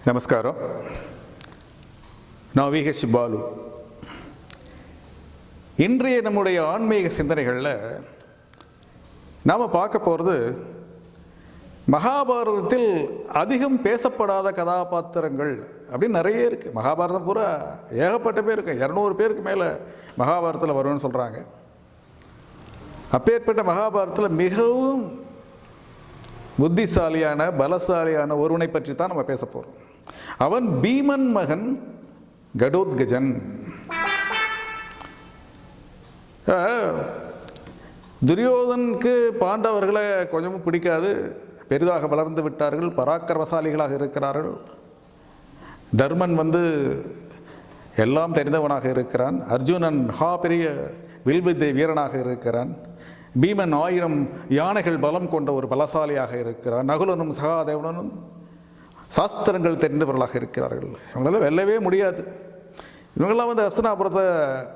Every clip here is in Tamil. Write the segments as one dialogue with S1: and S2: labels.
S1: நமஸ்காரம். நான் விஹெச் பாலு. இன்றைய நம்முடைய ஆன்மீக சிந்தனைகளில் நாம் பார்க்க போகிறது மகாபாரதத்தில் அதிகம் பேசப்படாத கதாபாத்திரங்கள் அப்படின்னு நிறைய இருக்குது. மகாபாரதம் பூரா ஏகப்பட்ட பேர் இருக்கு, 200 பேருக்கு மேலே மகாபாரதத்தில் வரும்னு சொல்கிறாங்க. அப்பேற்பட்ட மகாபாரதத்தில் மிகவும் புத்திசாலியான பலசாலியான ஒருவனை பற்றி தான் நம்ம பேச போகிறோம். அவன் பீமன் மகன் கடோத்கஜன். துரியோதனுக்கு பாண்டவர்களை கொஞ்சமும் பிடிக்காது. பெரிதாக வளர்ந்து விட்டார்கள், பராக்கிரமசாலிகளாக இருக்கிறார்கள். தர்மன் எல்லாம் தெரிந்தவனாக இருக்கிறான். அர்ஜுனன் பெரிய வில்வித்தை வீரனாக இருக்கிறான். பீமன் 1000 யானைகள் பலம் கொண்ட ஒரு பலசாலியாக இருக்கிறான். நகுலனும் சகாதேவனும் சாஸ்திரங்கள் தெரிந்தவர்களாக இருக்கிறார்கள். இவங்களால வெல்லவே முடியாது. இவங்கெல்லாம் ஹஸ்தினாபுரத்தை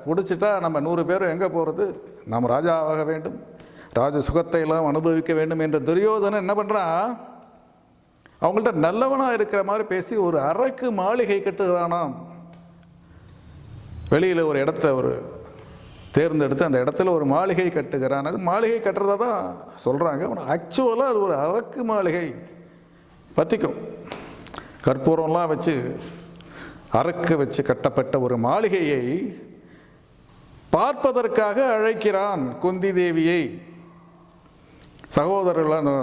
S1: பிடிச்சிட்டா நம்ம 100 பேர் எங்கே போகிறது? நாம் ராஜாவாக வேண்டும், ராஜ சுகத்தை எல்லாம் அனுபவிக்க வேண்டும் என்ற துரியோதனன் என்ன பண்ணுறான்? அவங்கள்ட்ட நல்லவனாக இருக்கிற மாதிரி பேசி ஒரு அரக்கு மாளிகை கட்டுகிறானாம். வெளியில் ஒரு இடத்த தேர்ந்தெடுத்து அந்த இடத்துல ஒரு மாளிகை கட்டுகிறான். அது மாளிகை கட்டுறதா தான் சொல்கிறாங்க. ஆக்சுவலாக அது ஒரு அரக்கு மாளிகை. பற்றிக்கும் கற்பூரம்லாம் வச்சு அரக்கு வச்சு கட்டப்பட்ட ஒரு மாளிகையை பார்ப்பதற்காக அழைக்கிறான் குந்தி தேவியை. சகோதரர்கள், அந்த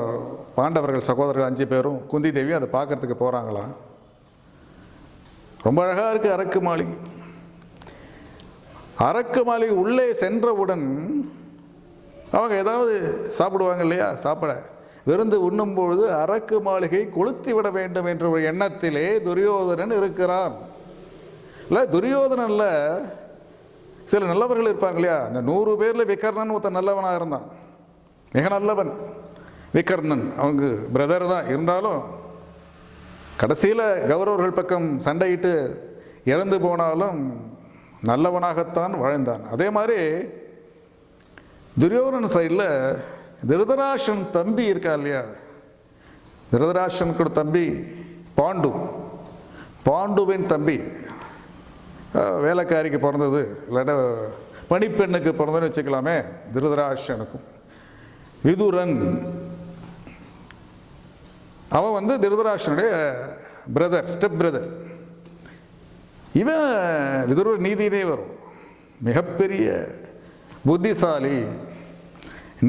S1: பாண்டவர்கள் சகோதரர்கள் 5 பேரும் குந்தி தேவியும் அதை பார்க்கறதுக்கு போகிறாங்களாம். ரொம்ப அழகாக இருக்குது அரக்கு மாளிகை. அரக்கு மாளிகை உள்ளே சென்றவுடன் அவங்க ஏதாவது சாப்பிடுவாங்க இல்லையா? விருந்து உண்ணும்பொழுது அரக்கு மாளிகை கொளுத்தி விட வேண்டும் என்ற ஒரு எண்ணத்திலே துரியோதனன் இருக்கிறான். இல்லை, துரியோதனனில் சில நல்லவர்கள் இருப்பாங்க இல்லையா? அந்த 100 பேரில் விகர்ணன் ஒருத்தன் நல்லவனாக இருந்தான், மிக நல்லவன். விகர்ணன் அவங்க பிரதர் தான். இருந்தாலும் கடைசியில் கௌரவர்கள் பக்கம் சண்டையிட்டு இறந்து போனாலும் நல்லவனாகத்தான் வாழ்ந்தான். அதே மாதிரி துரியோதனன் சைடில் திருதராஷ்டிரன் தம்பி இருக்கா இல்லையா? திருதராஷ்டிரனுக்கு தம்பி பாண்டுவின் தம்பி, வேலைக்காரிக்கு பிறந்தது, இல்லாட்ட பணிப்பெண்ணுக்கு பிறந்ததுன்னு வச்சுக்கலாமே. திருதராஷ்டிரனுக்கும் விதுரன், அவன் திருதராஷ்டிரனுடைய பிரதர், ஸ்டெப் பிரதர். இவன் விதுரர் நீதியிலே வரும். மிகப்பெரிய புத்திசாலி,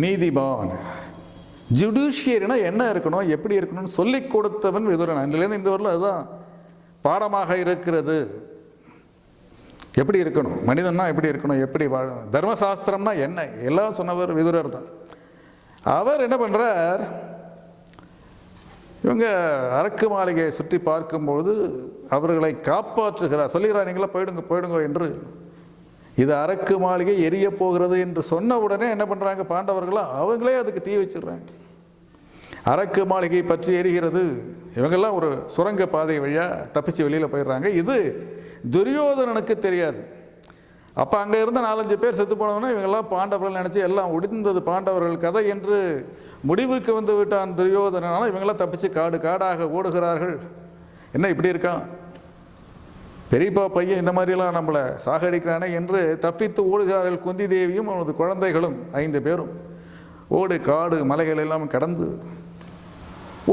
S1: நீதிபான். ஜுடிஷியரினா என்ன இருக்கணும், எப்படி இருக்கணும்னு சொல்லி கொடுத்தவன் விதுரன். அன்றிலேருந்து இன்று வரல அதுதான் பாடமாக இருக்கிறது. எப்படி இருக்கணும், மனிதன்னா எப்படி இருக்கணும், எப்படி வாழ, தர்மசாஸ்திரம்னா என்ன எல்லாம் சொன்னவர் விதுரர் தான். அவர் என்ன பண்ணுறார்? இவங்க அரக்கு மாளிகையை சுற்றி பார்க்கும்பொழுது அவர்களை காப்பாற்றுகிறார். சொல்லுகிறார், நீங்களா போயிடுங்க என்று. இது அரக்கு மாளிகை எரிய போகிறது என்று சொன்ன உடனே என்ன பண்ணுறாங்க பாண்டவர்களாம்? அவங்களே அதுக்கு தீ வச்சிடுறாங்க. அரக்கு மாளிகை பற்றி எரிகிறது. இவங்கெல்லாம் ஒரு சுரங்க பாதை வழியாக தப்பிச்சு வெளியில் போயிடுறாங்க. இது துரியோதனனுக்கு தெரியாது. அப்போ அங்கே இருந்த 4-5 பேர் செத்து போனவொன்னே இவங்கெல்லாம் பாண்டவர்கள் நினச்சி எல்லாம் ஒடிந்தது பாண்டவர்கள் கதை என்று முடிவுக்கு விட்டான் துரியோதனனால். இவங்கெல்லாம் தப்பிச்சு காடாக ஓடுகிறார்கள். என்ன இப்படி இருக்கான் பெரியப்பா பையன், இந்த மாதிரிலாம் நம்மளை சாகடிக்கிறானே என்று தப்பித்து ஓடுகிறார்கள். குந்தி தேவியும் அவனது குழந்தைகளும் 5 பேரும் காடு மலைகள் எல்லாம் கடந்து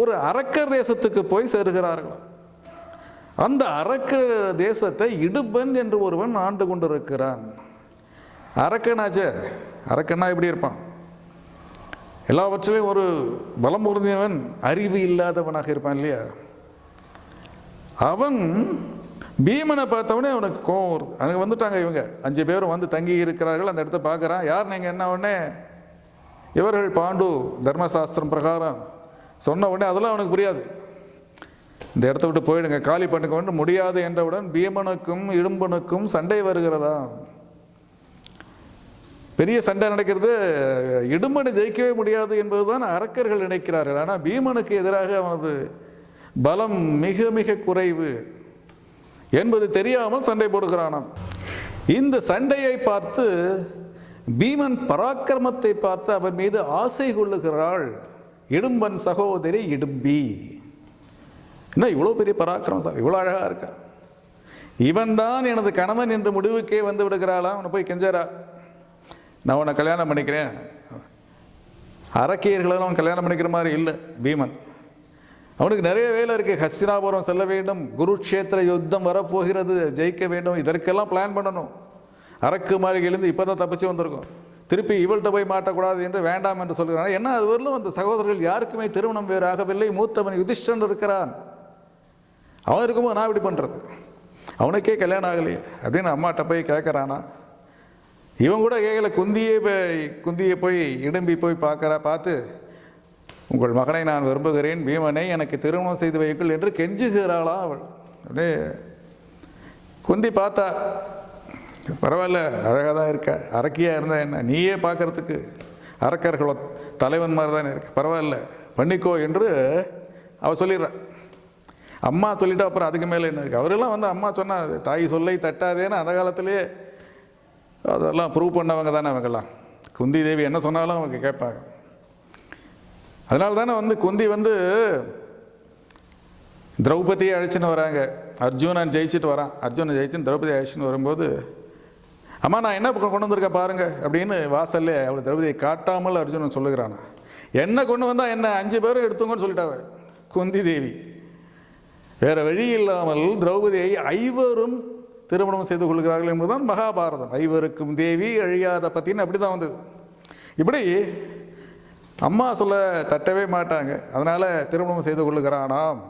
S1: ஒரு அரக்கர் தேசத்துக்கு போய் சேருகிறார்கள். அந்த அரக்கர் தேசத்தை இடும்பன் என்று ஒருவன் ஆண்டு கொண்டிருக்கிறான். அரக்கனாச்சே, அரக்கன்னா எப்படி இருப்பான்? எல்லாவற்றிலையும் ஒரு பலம் பொருந்தியவன், அறிவு இல்லாதவனாக இருப்பான் இல்லையா? அவன் பீமனை பார்த்தவொடனே அவனுக்கு கோபம் வருது. அங்கே வந்துட்டாங்க இவங்க 5 பேரும் தங்கி இருக்கிறார்கள். அந்த இடத்த பார்க்குறான். யார் நீங்கள்? என்ன உடனே இவர்கள் பாண்டு தர்மசாஸ்திரம் பிரகாரம் சொன்ன உடனே அதெல்லாம் அவனுக்கு புரியாது. இந்த இடத்த விட்டு போயிடுங்க, காலி பண்ணுங்க வந்து முடியாது என்றவுடன் பீமனுக்கும் இடும்பனுக்கும் சண்டை வருகிறதா? பெரிய சண்டை நடக்கிறது. இடும்பனை ஜெயிக்கவே முடியாது என்பதுதான் அரக்கர்கள் நினைக்கிறார்கள். ஆனால் பீமனுக்கு எதிராக அவனது பலம் மிக மிக குறைவு என்பது தெரியாமல் சண்டை போடுகிறானாம். இந்த சண்டையை பார்த்து பீமன் பராக்கிரமத்தை பார்த்து அவன் மீது ஆசை கொள்ளுகிறாள் இடும்பன் சகோதரி இடும்பி. என்ன இவ்வளோ பெரிய பராக்கிரமசாலி, இவ்வளோ அழகாக இருக்கான், இவன் தான் எனது கணவன் என்று முடிவுக்கே வந்து விடுகிறாளாம். அவனை போய் கெஞ்சரா, நான் உன்னை கல்யாணம் பண்ணிக்கிறேன். அரக்கியர்களெல்லாம் அவன் கல்யாணம் பண்ணிக்கிற மாதிரி இல்லை பீமன். அவனுக்கு நிறைய வேலை இருக்குது. ஹஸ்தினாபுரம் செல்ல வேண்டும், குருக்ஷேத்திர யுத்தம் வரப்போகிறது, ஜெயிக்க வேண்டும், இதற்கெல்லாம் பிளான் பண்ணணும். அரக்கு மாளிகையிலேருந்து இப்போ தான் தப்பிச்சு வந்திருக்கோம், திருப்பி இவள்கிட்ட போய் மாட்டக்கூடாது என்று வேண்டாம் என்று சொல்கிறான். ஏன்னா அது வரலும் அந்த சகோதரர்கள் யாருக்குமே திருமணம் வேறு ஆகவில்லை. மூத்தவன் யுதிஷ்டன் இருக்கிறான், அவன் இருக்கும்போது நான் இப்படி பண்ணுறது, அவனுக்கே கல்யாணம் ஆகலையே அப்படின்னு அம்மாட்ட போய் கேட்குறானா. இவன் கூட கேட்கல, குந்தியை போய் இடும்பி போய் பார்த்து, உங்கள் மகனை நான் விரும்புகிறேன், பீமனை எனக்கு திருமணம் செய்து வையுங்கள் என்று கெஞ்சுகிறாளா அவள். அப்படியே குந்தி பார்த்தா, பரவாயில்ல அழகாக தான் இருக்க, அரக்கியாக இருந்தால் என்ன, நீயே பார்க்குறதுக்கு அரக்கர்களோ தலைவன் மாதிரி தானே இருக்கு, பரவாயில்ல பண்ணிக்கோ என்று அவள் சொல்லிடுறான். அம்மா சொல்லிவிட்டு அப்புறம் அதுக்கு மேலே என்ன இருக்குது. அவரெல்லாம் வந்து அம்மா சொன்னால் தாய் சொல்லை தட்டாதேன்னு அந்த காலத்திலே அதெல்லாம் ப்ரூவ் பண்ணவங்க தானே அவங்கெல்லாம். குந்தி தேவி என்ன சொன்னாலும் அவங்க கேட்பாங்க. அதனால தானே வந்து குந்தி வந்து திரௌபதியை அழைச்சின்னு வராங்க. அர்ஜுனன் ஜெயிச்சுட்டு வரான், அர்ஜுனன் ஜெயிச்சுன்னு திரௌபதியை அழைச்சின்னு வரும்போது, அம்மா நான் என்ன கொண்டு வந்திருக்கேன் பாருங்கள் அப்படின்னு வாசல்லே அவளை திரௌபதியை காட்டாமல் அர்ஜுனன் சொல்லுகிறான். என்ன கொண்டு வந்தால் என்ன 5 பேரும் எடுத்துங்கன்னு சொல்லிட்டாவ குந்தி தேவி. வேறு வழி இல்லாமல் திரௌபதியை 5 திருமணம் செய்து கொள்கிறார்கள் என்பதுதான் மகாபாரதம். 5 தேவி அழியாத பத்தின்னு அப்படி தான் வந்தது. இப்படி அம்மா சொல்ல தட்டவே மாட்டாங்க. அதனால் திருமணம் செய்து கொள்ளுகிறானாம்.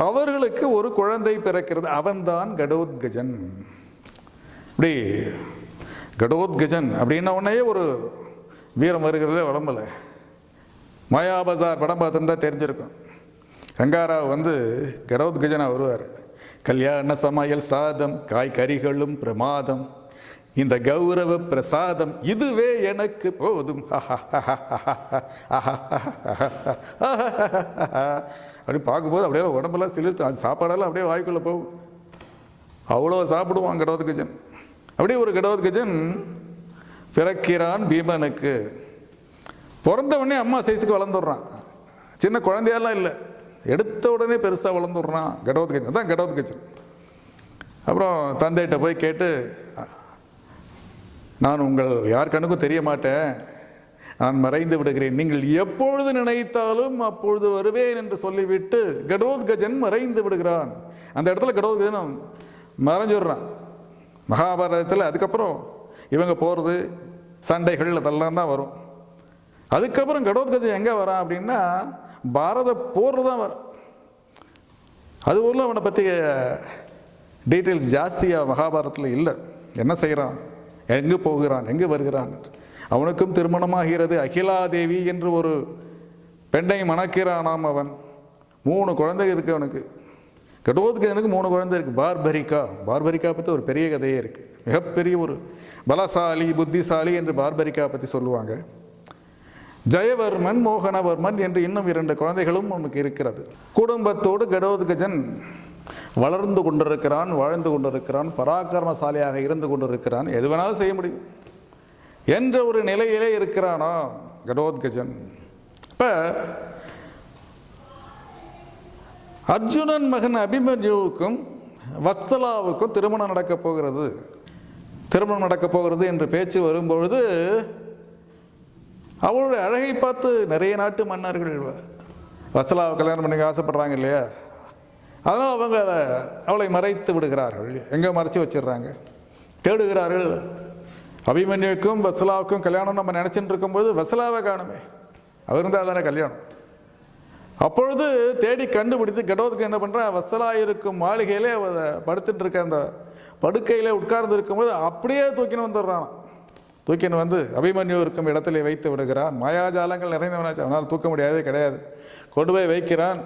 S1: அவர்களுக்கு ஒரு குழந்தை பிறக்கிறது, அவன்தான் கடோத்கஜன். இப்படி கடோத்கஜன் அப்படின்ன உடனே ஒரு வீரம் வருகிறதே உடம்புல. மாயாபஜார் படம் பார்த்துருந்தா தெரிஞ்சிருக்கும். ரங்காராவ் வந்து கடோத்கஜனாக வருவார். கல்யாண சமையல் சாதம், காய்கறிகளும் பிரமாதம், இந்த கௌரவ பிரசாதம் இதுவே எனக்கு போதும் அப்படி பார்க்கும்போது அப்படியே உடம்பெல்லாம் சிலிர்த்து, அது சாப்பாடெல்லாம் அப்படியே வாய்க்குள்ளே போகும். அவ்வளோ சாப்பிடுவான் கடோத்கஜன். அப்படியே ஒரு கடோத்கஜன் பிறக்கிறான் பீமனுக்கு. பிறந்த உடனே அம்மா சைஸுக்கு வளர்ந்துடுறான், சின்ன குழந்தையெல்லாம் இல்லை, எடுத்த உடனே பெருசாக வளர்ந்துடுறான் கடோத்கஜன். அதான் கடோத்கஜன். அப்புறம் தந்தைகிட்ட போய் கேட்டு, நான் உங்கள் யார் கண்ணுக்கும் தெரிய மாட்டேன், நான் மறைந்து விடுகிறேன், நீங்கள் எப்பொழுது நினைத்தாலும் அப்பொழுது வருவேன் என்று சொல்லிவிட்டு கடோத்கஜன் மறைந்து விடுகிறான். அந்த இடத்துல கடோத்கஜன் மறைஞ்சிடுறான் மகாபாரதத்தில். அதுக்கப்புறம் இவங்க போகிறது சண்டைகள் அதெல்லாம் தான் வரும். அதுக்கப்புறம் கடோத்கஜன் எங்கே வரான் அப்படின்னா பாரத போர் தான் வரும். அது ஊரில் அவனை பற்றி டீட்டெயில்ஸ் ஜாஸ்தியாக மகாபாரதத்தில் இல்லை. என்ன செய்கிறான், எங்கே போகிறான், எங்கே வருகிறான். அவனுக்கும் திருமணமாகிறது. அகிலாதேவி என்று ஒரு பெண்ணை மணக்கிறானாம் அவன். 3 குழந்தை இருக்குது அவனுக்கு. கடோத்கஜனுக்கு 3 குழந்தை இருக்குது. பார்பரிக்கா பற்றி ஒரு பெரிய கதையே இருக்குது. மிகப்பெரிய ஒரு பலசாலி புத்திசாலி என்று பார்பரிக்கா பற்றி சொல்லுவாங்க. ஜெயவர்மன், மோகனவர்மன் என்று இன்னும் 2 குழந்தைகளும் அவனுக்கு இருக்கிறது. குடும்பத்தோடு கடோத்கஜன் வளர்ந்து கொண்டிருக்கிறான், வாழ்ந்து கொண்டிருக்கிறான், பராக்கிரமசாலியாக இருந்து கொண்டிருக்கிறான், எது வேணாலும் செய்ய முடியும் என்ற ஒரு நிலையிலே இருக்கிறானா கடோத்கஜன். இப்போ அர்ஜுனன் மகன் அபிமன்யுவுக்கும் வத்சலாவுக்கும் திருமணம் நடக்கப் போகிறது என்று பேச்சு வரும்பொழுது அவளுடைய அழகை பார்த்து நிறைய நாட்டு மன்னர்கள் வத்சலாவை கல்யாணம் பண்ணி ஆசைப்படுறாங்க இல்லையா. அதனால் அவளை மறைத்து விடுகிறார்கள். எங்கே மறைச்சி வச்சிடுறாங்க, தேடுகிறார்கள். அபிமன்யுக்கும் வத்சலாவுக்கும் கல்யாணம் நம்ம நினச்சிட்டு இருக்கும்போது வத்சலாவை காணுமே, அவர் இருந்தால் தானே கல்யாணம். அப்பொழுது தேடி கண்டுபிடித்து கடோத்கஜன் என்ன பண்ணுறான், வத்சலா இருக்கும் மாளிகையிலே அவ படுத்துட்டு இருக்க அந்த படுக்கையிலே உட்கார்ந்து இருக்கும்போது அப்படியே தூக்கின்னு வந்துடுறான். தூக்கின்னு வந்து அபிமன்யு இருக்கும் இடத்துல வைத்து விடுகிறான். மாயாஜாலங்கள் நிறைந்தவனாச்சு, அவனால் தூக்க முடியாதே கிடையாது. கொண்டு போய் வைக்கிறான்.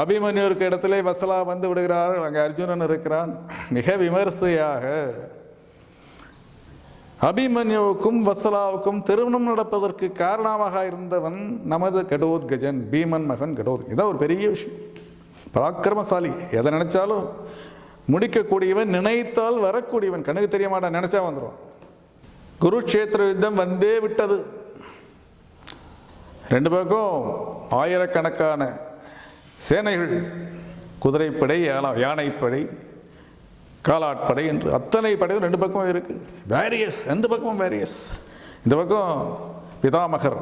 S1: அபிமன்யு இருக்க இடத்துல வத்சலா வந்து விடுகிறார்கள். அங்கே அர்ஜுனன் இருக்கிறான். மிக விமர்சையாக அபிமன்யுவுக்கும் வத்சலாவுக்கும் திருமணம் நடப்பதற்கு காரணமாக இருந்தவன் நமது கடோத்கஜன், பீமன் மகன் கடோத்கஜன். இதான் ஒரு பெரிய விஷயம். பராக்கிரமசாலி, எதை நினைச்சாலும் முடிக்கக்கூடியவன், நினைத்தால் வரக்கூடியவன். கண்ணுக்கு தெரிய மாட்டான், நினைச்சா வந்துடுவான். குருக்ஷேத்திர யுத்தம் வந்தே விட்டது. 2 பக்கம் ஆயிரக்கணக்கான சேனைகள் குதிரைப்படை, யானைப்படை, காலாட்படை என்று அத்தனை படையும் ரெண்டு பக்கமும் இருக்குது. வேரியஸ், ரெண்டு பக்கமும் வேரியஸ். இந்த பக்கம் பிதாமகர்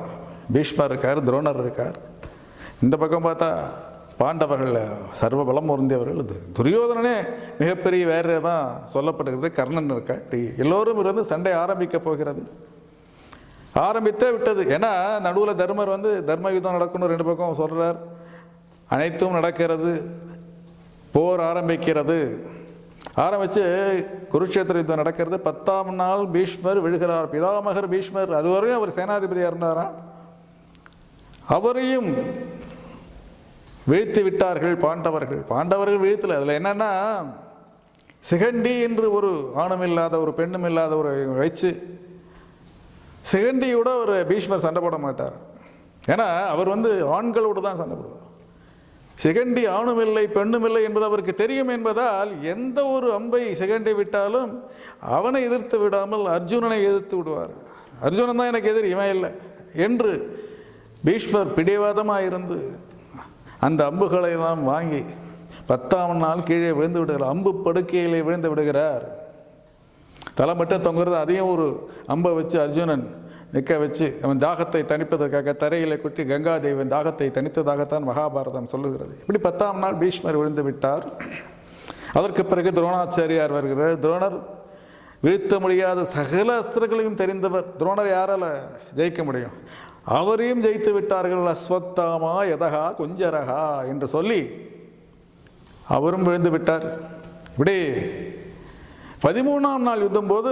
S1: பீஷ்மர் இருக்கார், துரோணர் இருக்கார். இந்த பக்கம் பார்த்தா பாண்டவர்கள் சர்வ பலம் பொருந்தியவர்கள். இது துரியோதனனே மிகப்பெரிய வேற தான் சொல்லப்படுகிறது. கர்ணன் இருக்கா. இப்படி எல்லோரும் இருந்து சண்டை ஆரம்பிக்க போகிறது. ஆரம்பித்தே விட்டது. ஏன்னா நடுவில் தர்மர் தர்ம யுத்தம் நடக்கணும் ரெண்டு பக்கம் சொல்கிறார். அனைத்தும் நடக்கிறது. போர் ஆரம்பிக்கிறது. ஆரம்பித்து குருட்சேத்திர யுத்தம் நடக்கிறது. 10ஆம் நாள் பீஷ்மர் விழுகிறார். பிதாமகர் பீஷ்மர், அதுவரையும் அவர் சேனாதிபதியாக இருந்தாராம். அவரையும் வீழ்த்தி விட்டார்கள் பாண்டவர்கள். பாண்டவர்கள் வீழ்த்தல. அதில் என்னன்னா, சிகண்டி என்று ஒரு ஆணும் இல்லாத ஒரு பெண்ணும் இல்லாத ஒரு வச்சு சிகண்டியோட ஒரு பீஷ்மர் சண்டை போட மாட்டார். ஏன்னா அவர் ஆண்களோடு தான் சண்டை போடுவார். சிகண்டி ஆணும் இல்லை பெண்ணும் இல்லை என்பது அவருக்கு தெரியும் என்பதால் எந்த ஒரு அம்பை சிகண்டி விட்டாலும் அவனை எதிர்த்து விடாமல் அர்ஜுனனை எதிர்த்து விடுவார். அர்ஜுனன் தான் எனக்கு எதிரி, இவன் இல்லை என்று பீஷ்மர் பிடிவாதமாக இருந்து அந்த அம்புகளை எல்லாம் வாங்கி 10ஆம் நாள் கீழே விழுந்து விடுகிறார். அம்பு படுக்கையிலே விழுந்து விடுகிறார். தலை மட்டும் தொங்குறது. அதையும் ஒரு அம்பை வச்சு அர்ஜுனன் நிற்க வச்சு அவன் தாகத்தை தணிப்பதற்காக தரையிலே குட்டி கங்காதேவன் தாகத்தை தணித்ததாகத்தான் மகாபாரதம் சொல்லுகிறது. இப்படி 10ஆம் நாள் பீஷ்மர் விழுந்து விட்டார். அதற்கு பிறகு துரோணாச்சாரியார் வருகிறார். துரோணர் வீழ்த்த முடியாத சகல அஸ்திரங்களையும் தெரிந்தவர். துரோணர் யாரால் ஜெயிக்க முடியும்? அவரையும் ஜெயித்து விட்டார்கள். அஸ்வத்தாமா யதகா குஞ்சரகா என்று சொல்லி அவரும் விழுந்து விட்டார். இப்படி 13ஆம் நாள் யுத்தம் போது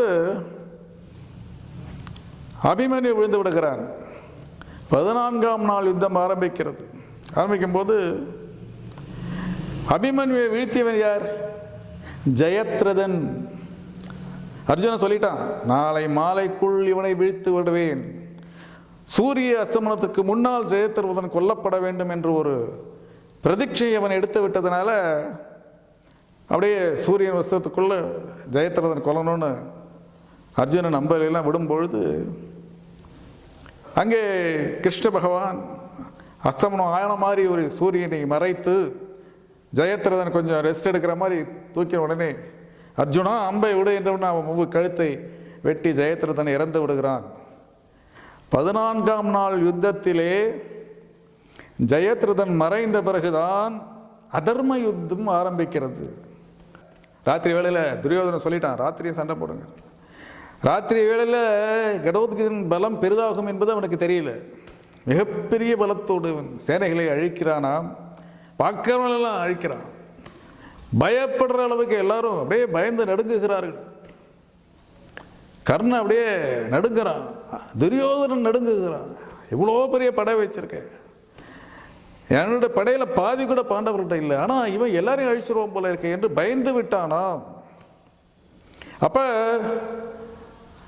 S1: அபிமன்யு விழுந்து விடுகிறான். 14ஆம் நாள் யுத்தம் ஆரம்பிக்கிறது. ஆரம்பிக்கும் போது அபிமன்யுவை வீழ்த்தியவன் யார்? ஜெயத்ரதன். அர்ஜுனன் சொல்லிட்டான், நாளை மாலைக்குள் இவனை வீழ்த்து விடுவேன். சூரிய அஸ்தமனத்துக்கு முன்னால் ஜெயத்ரதன் கொல்லப்பட வேண்டும் என்று ஒரு பிரதிட்சை அவன் எடுத்து விட்டதுனால அப்படியே சூரியன் வஸ்தத்துக்குள்ள ஜெயத்ரதன் கொல்லணும்னு அர்ஜுனன் அம்பலையெல்லாம் விடும்பொழுது அங்கே கிருஷ்ண பகவான் அஸ்தமனம் ஆயன மாதிரி ஒரு சூரியனை மறைத்து ஜெயத்ரதன் கொஞ்சம் ரெஸ்ட் எடுக்கிற மாதிரி தூக்கின உடனே அர்ஜுனா அம்பை விடு என்றவன் அவன் கழுத்தை வெட்டி ஜெயத்ரதனை இறந்து விடுகிறான். 14ஆம் நாள் யுத்தத்திலே ஜெயத்ரதன் மறைந்த பிறகுதான் அதர்ம யுத்தம் ஆரம்பிக்கிறது. ராத்திரி வேளையில் துரியோதனன் சொல்லிட்டான், ராத்திரியை சண்டை போடுங்க. ராத்திரி வேளையில் கடோத்கஜன் பலம் பெரிதாகும் என்பது அவனுக்கு தெரியல. மிகப்பெரிய பலத்தோடு சேனைகளை அழிக்கிறானாம். பார்க்கிறவனெல்லாம் அழிக்கிறான். பயப்படுற அளவுக்கு எல்லாரும் அப்படியே பயந்து நடுங்குகிறார்கள். கர்ணன் அப்படியே நடுங்குறான். துரியோதனன் நடுங்குகிறான். இவ்வளோ பெரிய படை வச்சிருக்கேன், என்னோட படையில் பாதி கூட பாண்டவர்கிட்ட இல்லை, ஆனால் இவன் எல்லாரையும் அழிச்சிருவோம் போல இருக்க என்று பயந்து விட்டானா. அப்போ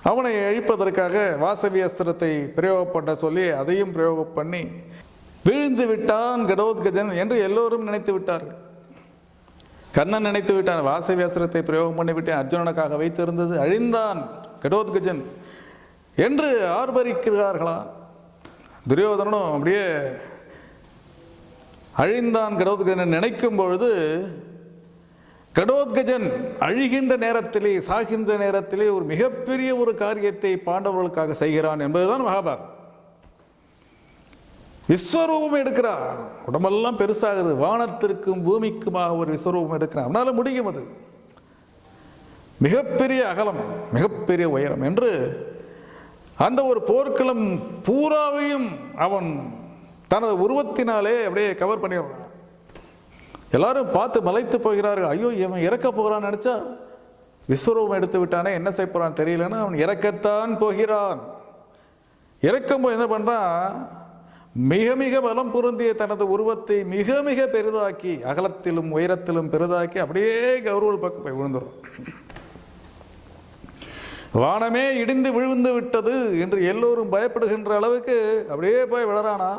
S1: அவனை அழிப்பதற்காக வாசவி அஸ்திரத்தை பிரயோகப்பட்ட சொல்லி அதையும் பிரயோகம் பண்ணி வீழ்ந்து விட்டான் கடோத்கஜன் என்று எல்லோரும் நினைத்து விட்டார்கள். கர்ணன் நினைத்து விட்டான், வாசவி அஸ்திரத்தை பிரயோகம் பண்ணிவிட்டேன், அர்ஜுனனுக்காக வைத்திருந்தது, அழிந்தான் கடோத்கஜன் என்று ஆர்ப்பரிக்கிறார்களா. துரியோதனனும் அப்படியே அழிந்தான் கடோத்கஜன் நினைக்கும் பொழுது கடோத்கஜன் அழிகின்ற நேரத்திலே சாகின்ற நேரத்திலே ஒரு மிகப்பெரிய ஒரு காரியத்தை பாண்டவர்களுக்காக செய்கிறான் என்பதுதான் மகாபாரதம். விஸ்வரூபம் எடுக்கிறான். உடம்பெல்லாம் பெருசாகுது. வானத்திற்கும் பூமிக்குமாக ஒரு விஸ்வரூபம் எடுக்கிறான். அவனால முடியும். அது மிகப்பெரிய அகலம், மிகப்பெரிய உயரம் என்று அந்த ஒரு போர்க்களம் பூராவையும் அவன் தனது உருவத்தினாலே அப்படியே கவர் பண்ணிடுறான். எல்லாரும் பார்த்து மலைத்து போகிறார்கள். ஐயோ, இவன் இறக்க போகிறான்னு நினச்சா விஸ்வரூபம் எடுத்து விட்டானே, என்ன செய்ய போகிறான்னு தெரியலன்னா அவன் இறக்கத்தான் போகிறான். இறக்கும்போது என்ன பண்ணுறான், மிக மிக பலம் பொருந்திய தனது உருவத்தை மிக மிக பெரிதாக்கி, அகலத்திலும் உயரத்திலும் பெரிதாக்கி அப்படியே கௌரவ பக்கம் போய் விழுந்துடும். வானமே இடிந்து விழுந்து விட்டது என்று எல்லோரும் பயப்படுகின்ற அளவுக்கு அப்படியே போய் விழறானா.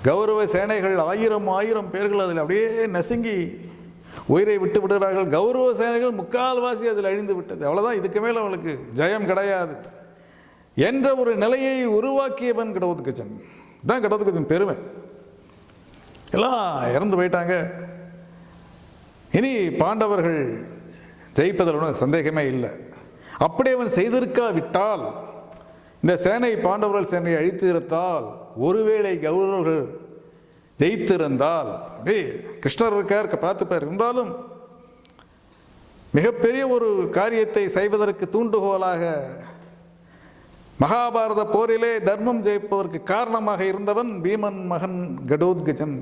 S1: கௌரவ சேனைகள் 1000 பேர்கள் அதில் அப்படியே நசுங்கி உயிரை விட்டு விடுகிறார்கள். கௌரவ சேனைகள் முக்கால்வாசி அதில் அழிந்து விட்டது. அவ்வளோதான், இதுக்கு மேலே அவளுக்கு ஜெயம் கிடையாது என்ற ஒரு நிலையை உருவாக்கியவன் கடோத்கஜன். தான் கடோத்கஜன் பெருமை. எல்லாம் இறந்து போயிட்டாங்க. இனி பாண்டவர்கள் ஜெயிப்பதில் ஒன்றும் சந்தேகமே இல்லை. அப்படி அவன் செய்திருக்காவிட்டால், இந்த சேனை பாண்டவர்கள் சேனையை அழித்திருந்தால், ஒருவேளை கௌரவர்கள் ஜெயித்திருந்தால், அப்படியே கிருஷ்ணர் இருக்கார் பார்த்துப்பார். இருந்தாலும் மிகப்பெரிய ஒரு காரியத்தை செய்வதற்கு தூண்டுகோலாக மகாபாரத போரிலே தர்மம் ஜெயிப்பதற்கு காரணமாக இருந்தவன் பீமன் மகன் கடோத்கஜன்.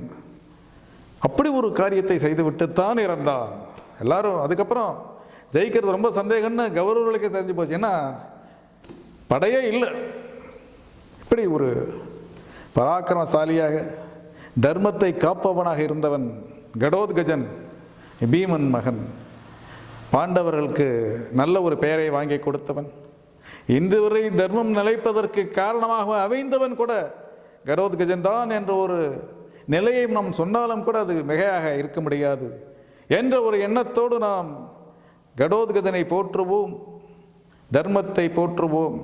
S1: அப்படி ஒரு காரியத்தை செய்துவிட்டுத்தான் இறந்தான். எல்லாரும் அதுக்கப்புறம் ஜெயிக்கிறது ரொம்ப சந்தேகம்னு கௌரவர்களுக்கு தெரிஞ்சு போச்சு. ஏன்னா படையே இல்லை. இப்படி ஒரு பராக்கிரமசாலியாக தர்மத்தை காப்பவனாக இருந்தவன் கடோத்கஜன் பீமன் மகன். பாண்டவர்களுக்கு நல்ல ஒரு பெயரை வாங்கி கொடுத்தவன். இன்று வரை தர்மம் நிலைப்பதற்கு காரணமாக அமைந்தவன் கூட கடோத்கஜன் தான் என்ற ஒரு நிலையை நாம் சொன்னாலும் கூட அது மிகையாக இருக்க முடியாது என்ற ஒரு எண்ணத்தோடு நாம் கடோத்கஜனை போற்றுவோம், தர்மத்தை போற்றுவோம்,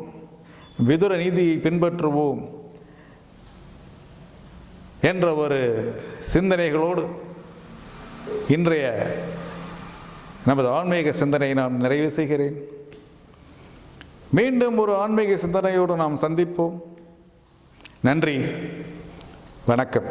S1: விதுர நீதியை பின்பற்றுவோம் என்ற ஒரு சிந்தனைகளோடு இன்றைய நமது ஆன்மீக சிந்தனையை நான் நிறைவு செய்கிறேன். மீண்டும் ஒரு ஆன்மீக சிந்தனையோடு நாம் சந்திப்போம். நன்றி, வணக்கம்.